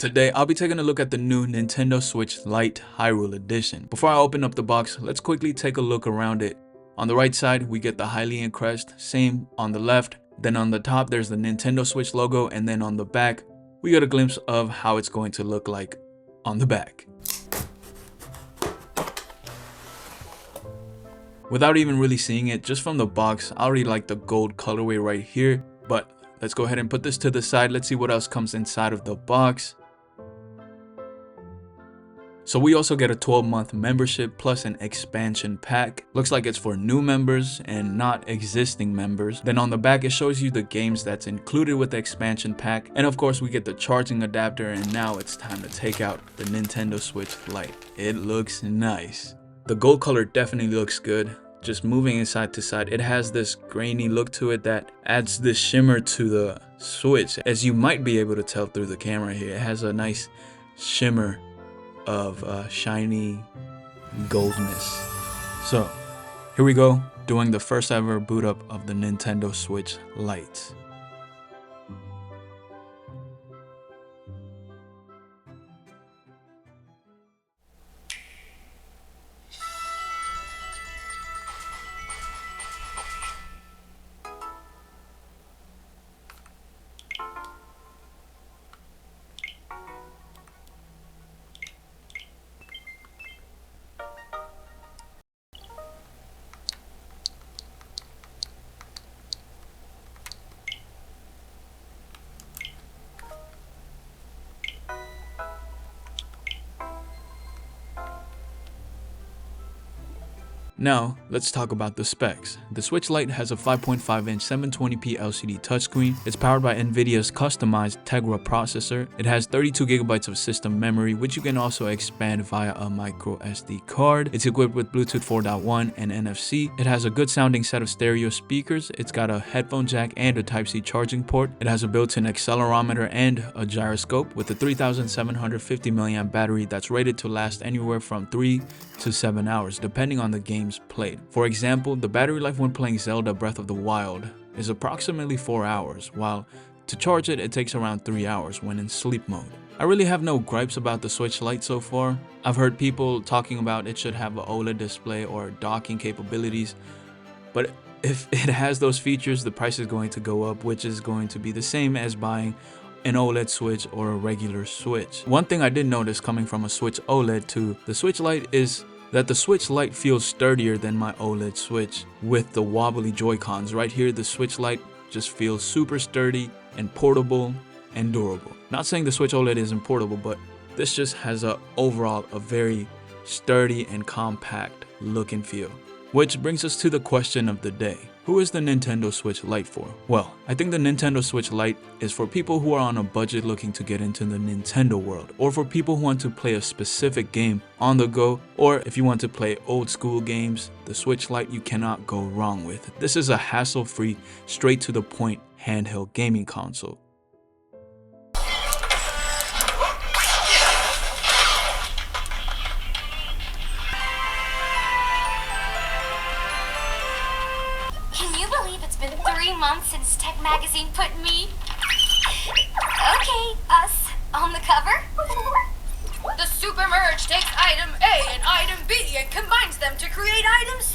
Today, I'll be taking a look at the new Nintendo Switch Lite Hyrule Edition. Before I open up the box, let's quickly take a look around it. On the right side, we get the Hylian crest, same on the left. Then on the top, there's the Nintendo Switch logo, and then on the back, we get a glimpse of how it's going to look like on the back. Without even really seeing it, just from the box, I already like the gold colorway right here. But let's go ahead and put this to the side. Let's see what else comes inside of the box. So we also get a 12-month membership plus an expansion pack. Looks like it's for new members and not existing members. Then on the back, it shows you the games that's included with the expansion pack. And of course, we get the charging adapter, and now it's time to take out the Nintendo Switch Lite. It looks nice. The gold color definitely looks good. Just moving it side to side, it has this grainy look to it that adds this shimmer to the Switch. As you might be able to tell through the camera here, it has a nice shimmer of shiny goldness. So here we go, doing the first ever boot up of the Nintendo Switch Lite. Now, let's talk about the specs. The Switch Lite has a 5.5-inch 720p LCD touchscreen. It's powered by NVIDIA's customized Tegra processor. It has 32GB of system memory, which you can also expand via a micro SD card. It's equipped with Bluetooth 4.1 and NFC. It has a good sounding set of stereo speakers. It's got a headphone jack and a Type-C charging port. It has a built-in accelerometer and a gyroscope with a 3750 mAh battery that's rated to last anywhere from 3 to 7 hours, depending on the games played. For example, the battery life when playing Zelda Breath of the Wild is approximately 4 hours, while to charge it, it takes around 3 hours when in sleep mode. I really have no gripes about the Switch Lite so far. I've heard people talking about it should have an OLED display or docking capabilities, but if it has those features, the price is going to go up, which is going to be the same as buying an OLED Switch or a regular Switch. One thing I did notice coming from a Switch OLED to the Switch Lite is that the Switch Lite feels sturdier than my OLED Switch with the wobbly Joy-Cons. Right here, the Switch Lite just feels super sturdy and portable and durable. Not saying the Switch OLED isn't portable, but this just has overall a very sturdy and compact look and feel. Which brings us to the question of the day. Who is the Nintendo Switch Lite for? Well, I think the Nintendo Switch Lite is for people who are on a budget looking to get into the Nintendo world, or for people who want to play a specific game on the go, or if you want to play old school games, the Switch Lite you cannot go wrong with. This is a hassle-free, straight to the point handheld gaming console. It's been 3 months since Tech Magazine put me, us, on the cover. The Super Merge takes item A and item B and combines them to create item C.